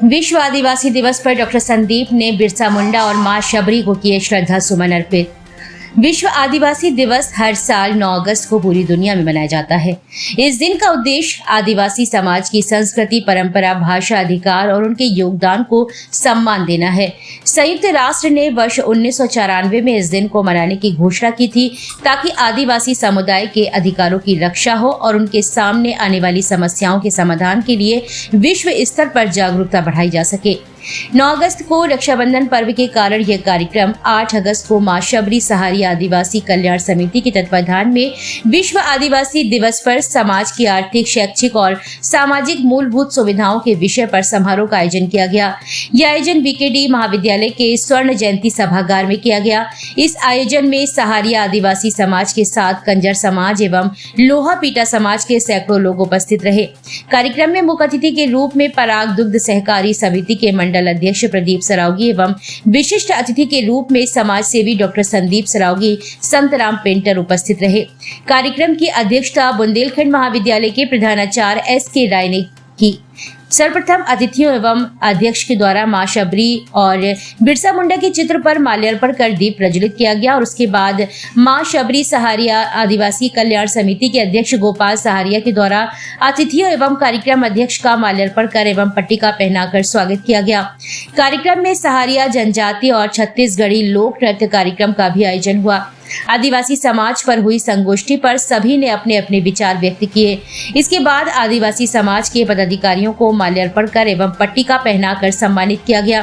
विश्व आदिवासी दिवस पर डॉक्टर संदीप ने बिरसा मुंडा और मां शबरी को किए श्रद्धा सुमन अर्पित। विश्व आदिवासी दिवस हर साल 9 अगस्त को पूरी दुनिया में मनाया जाता है। इस दिन का उद्देश्य आदिवासी समाज की संस्कृति, परंपरा, भाषा, अधिकार और उनके योगदान को सम्मान देना है। संयुक्त राष्ट्र ने वर्ष 1994 में इस दिन को मनाने की घोषणा की थी ताकि आदिवासी समुदाय के अधिकारों की रक्षा हो और उनके सामने आने वाली समस्याओं के समाधान के लिए विश्व स्तर पर जागरूकता बढ़ाई जा सके। 9 अगस्त को रक्षाबंधन पर्व के कारण यह कार्यक्रम 8 अगस्त को मां शबरी सहारिया आदिवासी कल्याण समिति के तत्वाधान में विश्व आदिवासी दिवस पर समाज की आर्थिक, शैक्षिक और सामाजिक मूलभूत सुविधाओं के विषय पर समारोह का आयोजन किया गया। यह आयोजन बीकेडी महाविद्यालय के स्वर्ण जयंती सभागार में किया गया। इस आयोजन में सहारिया आदिवासी समाज के साथ कंजर समाज एवं लोहा पीटा समाज के सैकड़ों लोग उपस्थित रहे। कार्यक्रम में मुख्य अतिथि के रूप में पराग दुग्ध सहकारी समिति के मंडल अध्यक्ष प्रदीप सरावगी एवं विशिष्ट अतिथि के रूप में समाज सेवी डॉक्टर संदीप सरावगी, संतराम पेंटर उपस्थित रहे। कार्यक्रम की अध्यक्षता बुंदेलखंड महाविद्यालय के प्रधानाचार्य एस.के. राय ने की। सर्वप्रथम अतिथियों एवं अध्यक्ष के द्वारा मां शबरी और बिरसा मुंडा के चित्र पर माल्यार्पण कर दीप प्रज्वलित किया गया और उसके बाद मां शबरी सहारिया आदिवासी कल्याण समिति के अध्यक्ष गोपाल सहारिया के द्वारा अतिथियों एवं कार्यक्रम अध्यक्ष का माल्यार्पण कर एवं पट्टिका पहनाकर स्वागत किया गया। कार्यक्रम में सहारिया जनजाति और छत्तीसगढ़ी लोक नृत्य कार्यक्रम का भी आयोजन हुआ। आदिवासी समाज पर हुई संगोष्ठी पर सभी ने अपने अपने विचार व्यक्त किए। इसके बाद आदिवासी समाज के पदाधिकारियों को माल्यार्पण कर एवं पट्टिका पहनाकर सम्मानित किया गया।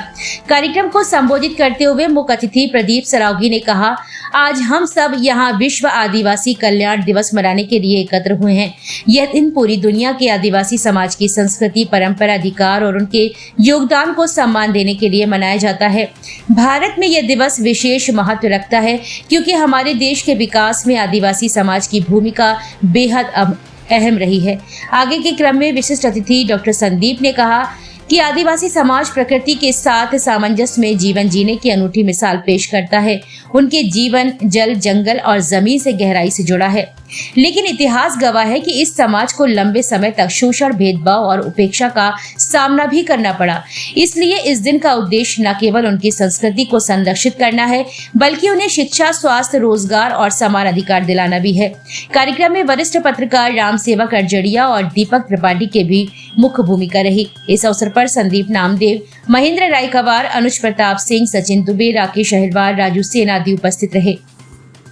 कार्यक्रम को संबोधित करते हुए मुख्य अतिथि प्रदीप सरावगी ने कहा, आज हम सब यहाँ विश्व आदिवासी कल्याण दिवस मनाने के लिए एकत्र हुए हैं। यह दिन पूरी दुनिया के आदिवासी समाज की संस्कृति, परंपरा, अधिकार और उनके योगदान को सम्मान देने के लिए मनाया जाता है। भारत में यह दिवस विशेष महत्व रखता है क्योंकि हमारे देश के विकास में आदिवासी समाज की भूमिका बेहद अहम रही है। आगे के क्रम में विशिष्ट अतिथि डॉक्टर संदीप ने कहा कि आदिवासी समाज प्रकृति के साथ सामंजस्य में जीवन जीने की अनूठी मिसाल पेश करता है। उनके जीवन जल, जंगल और जमीन से गहराई से जुड़ा है, लेकिन इतिहास गवाह है कि इस समाज को लंबे समय तक शोषण, भेदभाव और उपेक्षा का सामना भी करना पड़ा। इसलिए इस दिन का उद्देश्य न केवल उनकी संस्कृति को संरक्षित करना है, बल्कि उन्हें शिक्षा, स्वास्थ्य, रोजगार और समान अधिकार दिलाना भी है। कार्यक्रम में वरिष्ठ पत्रकार राम सेवक अर्जड़िया और दीपक त्रिपाठी के भी मुख्य भूमिका रही। इस अवसर पर संदीप नामदेव, महेंद्र रायकवार, अनुज प्रताप सिंह, सचिन दुबे, राकेश अहिरवार, राजू सेन आदि उपस्थित रहे।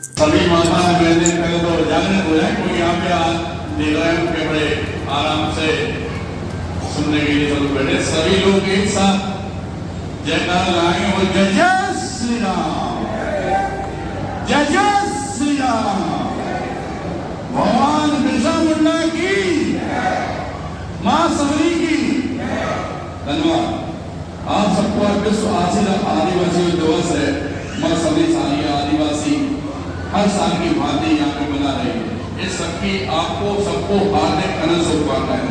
सभी माता बहने पहले तो जागृत हो जाए, कोई यहाँ पे देख रहे हैं कि बड़े आराम से सुनने के लिए सब बैठे। सभी लोग एक साथ जयकार लगाएंगे और जय जय श्री राम, जय जय श्री राम। भगवान बिरसा मुंडा की, मां शबरी की। धन्यवाद। आप सबको विश्व आदिवासी दिवस है। मां शबरी सहारिया आदिवासी हर साल की भांति यहाँ पे बना रही है। इस सबकी आपको सबको हार्दिक अनंत शुभकामनाएं।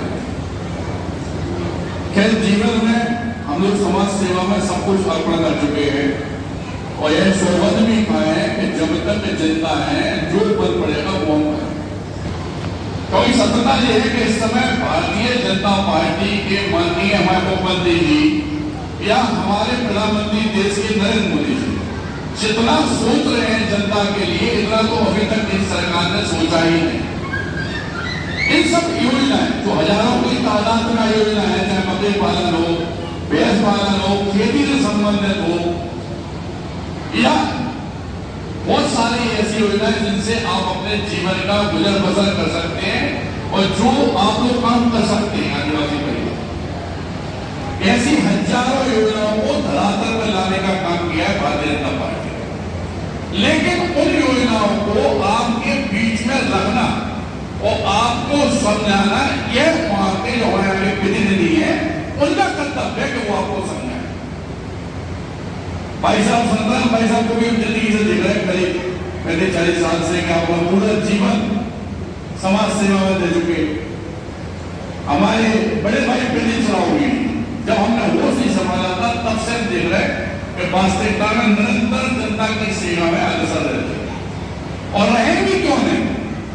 खेल जीवन में हम लोग समाज सेवा में सब कुछ अर्पण कर चुके हैं और यह शोभन भी खाए हैं कि जब तक जिंदा है जो बल पड़ेगा वो हम करें। क्योंकि सत्यता यह है कि इस समय भारतीय जनता पार्टी के माननीय हमारे मुख्यमंत्री जी या हमारे प्रधानमंत्री देश के नरेंद्र मोदी जी जितना सोच रहे हैं जनता के लिए, इतना तो अभी तक इस सरकार ने सोचा ही नहीं। इन सब योजनाएं जो हजारों की तादाद में योजना है, चाहे बकरी पालन हो, भैंस पालन हो, खेती से संबंधित हो, या बहुत सारी ऐसी योजनाएं जिनसे आप अपने जीवन का गुजर बसर कर सकते हैं और जो आप लोग काम कर सकते हैं आदिवासी परिवार। ऐसी हजारों योजनाओं को धरातल पर लाने का काम किया है भारतीय जनता पार्टी। लेकिन उन योजनाओं को आपके बीच में रखना और आपको समझाना, यह वहां के जो हमारे प्रतिनिधि हैं उनका कर्तव्य है कि वो आपको समझाए। भाई साहब संतान भाई साहब को भी जिंदगी से देख रहे हैं, करीब 40 साल से कि आप पूरा जीवन समाज सेवा में दे चुके। हमारे बड़े भाई प्रदीप सरावगी, जब हमने होश नहीं संभाला था तब से देख रहे हैं कि वास्तविकता में निरंतर जनता की सेवा में अग्रसर रहते और रहेंगे क्यों नहीं।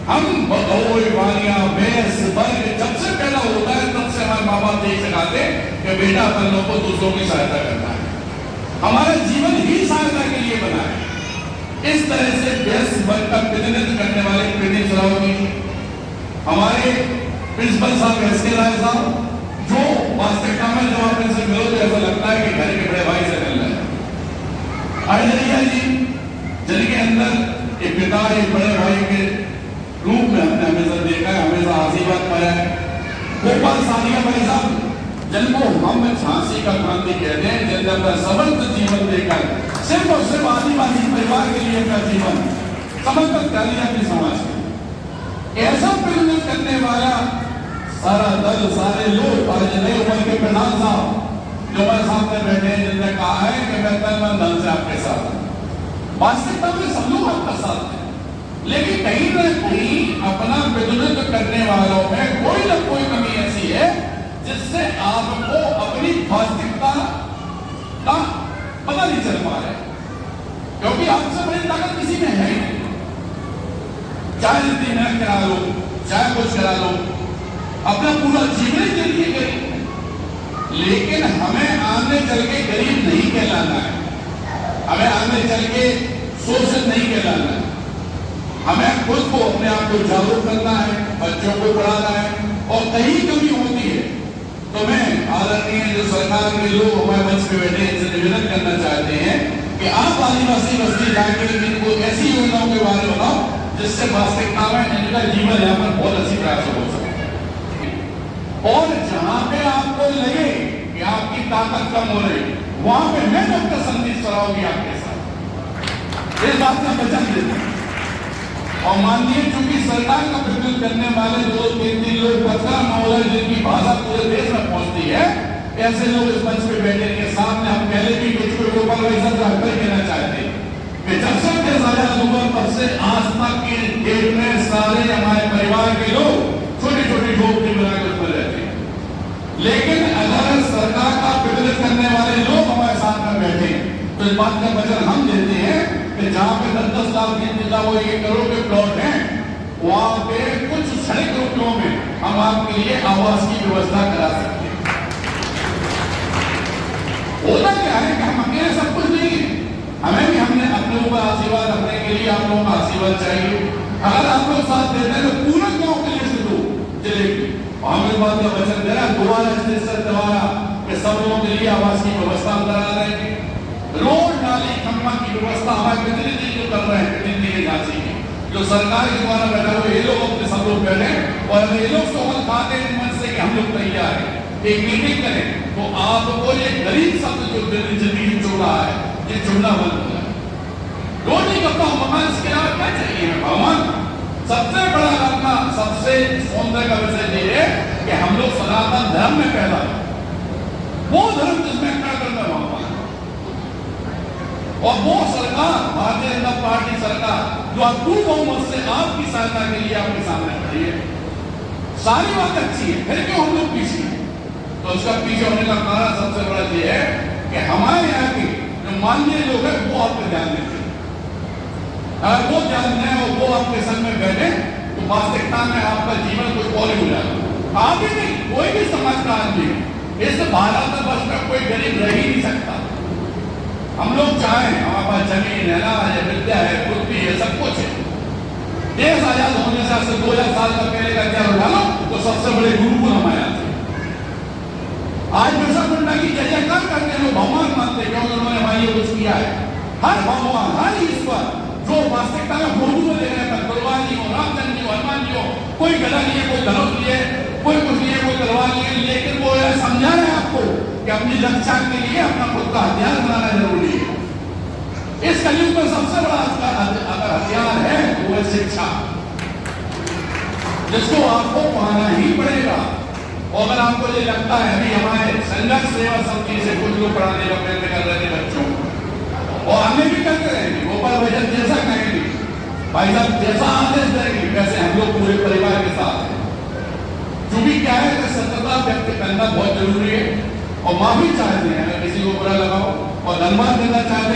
हम बगौर वालियां भैंस वर्ग जब से पैदा होता है तब से हमारे माँ बाप यही सिखाते कि बेटा अपन लोगों को दूसरों की सहायता करना है, हमारा जीवन ही सहायता के लिए बना है। इस तरह से भैंस वर्ग का प्रतिनिधित्व करने वाले प्रीति सरावगी हमारे प्रिंसिपल साहब एसके राय साहब, जो वास्तविकता में जब आप इनसे मिलो तो ऐसा लगता है कि घर के बड़े भाई से मिल रहे हैं। अड़रिया जी जिनके अंदर एक पिता एक बड़े भाई के रूप में हमने हमेशा देखा है, हमेशा आशीर्वाद पाया है। गोपाल सानिया भाई साहब जिनको हम झांसी का क्रांति कहते हैं, जिनने अपना समर्थ जीवन देकर सिर्फ और सिर्फ आदिवासी परिवार के लिए अपना जीवन समर्पित कर दिया अपने समाज के। ऐसा प्रतिनिधित्व करने वाला सारा दल, सारे लोग, आज नए उम्र के प्रधान साहब जो हमारे सामने बैठे हैं, जिनने कहा है कि मैं तन मन धन से आपके साथ हूं। वास्तविकता में सब लोग आपका साथ हैं, लेकिन कहीं न कहीं अपना प्रतिनिधित्व करने वालों में कोई न कोई कमी ऐसी है जिससे आपको अपनी वास्तविकता का पता नहीं चल पा रहा है, क्योंकि आपसे बड़ी ताकत किसी में है ही। चाहे जितनी मेहनत करा लो, चाहे कुछ करा लो, अपना पूरा जीवन के लिए गरीब, लेकिन हमें आगे चल के गरीब नहीं कहलाना है, हमें आगे चल के शोषित नहीं कहलाना है। हमें खुद को अपने आप को जागरूक करना है, बच्चों को पढ़ाना है, और कहीं कमी होती है तो मैं आदरणीय जो सरकार के लोग हमारे मंच पे बैठे हैं इनसे निवेदन करना चाहते हैं कि आप आदिवासी बस्ती जाकर इनको ऐसी योजनाओं के बारे में बताओ जिससे वास्तविकता में इनका जीवन यहाँ पर बहुत अच्छी तरह से हो सके। और जहां पे आपको लगे कि आपकी ताकत कम हो रही, वहां पे मैं डॉक्टर संदीप सरावगी आपके साथ इस बात का वचन देता हूं। और माननीय चूंकि सरकार का प्रतिनिधित्व करने वाले 2-3 लोग पत्रकार महोदय जिनकी भाषा पूरे देश में पहुंचती है, ऐसे लोग इस मंच पे बैठे के सामने हम पहले भी कुछ ऊपर कहना चाहते हैं कि जब से देश आजाद हुआ तब से आज तक की डेट में सारे हमारे परिवार के लोग छोटी छोटी झोपड़ी बनाकर उसमें रहते हैं, लेकिन अगर सरकार का प्रतिनिधित्व करने वाले लोग हमारे साथ में बैठे तो इस बात का वचन हम देते हैं कि जहां पे 10-10 लाख की वो 1 करोड़ के प्लॉट हैं, वहां पे कुछ क्षणिक रुपयों में हम आपके लिए आवास की व्यवस्था करा सकते हैं। होता क्या है कि हम अकेले सब कुछ नहीं है, हमें भी हमने अपने ऊपर आशीर्वाद रखने के लिए आप लोगों का आशीर्वाद चाहिए। अगर आप लोग साथ देते हैं तो पूरे गांव के लिए दो चलेगी। हम इस बात का वचन दे रहे हैं दोबारा कि सब लोगों के लिए आवास की व्यवस्था करा देंगे। रोड नाली खंभा की व्यवस्था हमारे प्रतिनिधि जो कर रहे हैं, प्रतिनिधि झांसी के जो सरकार के द्वारा बैठा हुए ये लोग अपने सब लोग बैठे और अगर ये लोग सोहल खाते हैं मन से कि हम लोग तैयार हैं एक मीटिंग करें तो आपको ये गरीब शब्द जो जिंदगी चुन रहा है ये चुनना बंद हो जाए। रोड नहीं करता हूं, मकान इसके अलावा क्या चाहिए भगवान। सबसे बड़ा अपना सबसे सौंदर्य का विषय ये है कि हम लोग सनातन धर्म में पैदा हुए, वो धर्म जिसमें क्या करना भगवान और वो सरकार भारतीय जनता पार्टी सरकार जो अपूर्ण बहुमत से आपकी सहायता के लिए आपके सामने खड़ी है। सारी बात अच्छी है, फिर क्यों हम लोग पीछे हैं? तो उसका पीछे होने का कारण सबसे बड़ा ये है कि हमारे यहाँ के जो माननीय लोग हैं वो आप पे ध्यान देते हैं। अगर वो ध्यान दें और वो आपके संग में बैठे तो वास्तविकता में आपका जीवन कुछ और ही हो जाएगा। आप ही नहीं, कोई भी समाज का आदमी इस भारत वर्ष में कोई गरीब रह ही नहीं सकता। हम लोग चाहें हमारे पास जमीन है, अनाज है, विद्या है, बुद्धि है, सब कुछ है। देश आजाद होने से 2000 साल का पहले का क्या उठा लो तो सबसे बड़े गुरुकुल हमारे यहाँ थे। आज बिरसा मुंडा की जय जयकार करते लोग भगवान मानते हैं क्योंकि उन्होंने हमारे लिए कुछ किया है। हर भगवान हर ईश्वर जो वास्तविकता में फोटो में दे रहे हैं, भगवान जी हो, रामचंद्र जी हो, हनुमान जी हो, कोई गदा लिए, कोई धनुष लिए, कोई कुछ लिए, कोई तलवार लिए, लेकिन वो यह समझा रहे हैं आपको कि अपनी रक्षा के लिए अपना खुद का हथियार बनाना जरूरी है। इस कलयुग में सबसे बड़ा अगर हथियार है वो है शिक्षा, जिसको आपको पाना ही पड़ेगा। और अगर आपको ये लगता है अभी हमारे संघर्ष सेवा समिति से कुछ लोग पढ़ाने का प्रयत्न कर रहे थे बच्चों और हमें भी करते रहेंगे, गोपाल भाई जैसा कहेंगे, भाई साहब जैसा आदेश देंगे वैसे हम लोग पूरे परिवार के साथ हैं। क्योंकि क्या है कि सत्यता व्यक्त करना बहुत जरूरी है और माफी चाहते हैं अगर किसी को बुरा लगाओ और धन्यवाद देना चाहते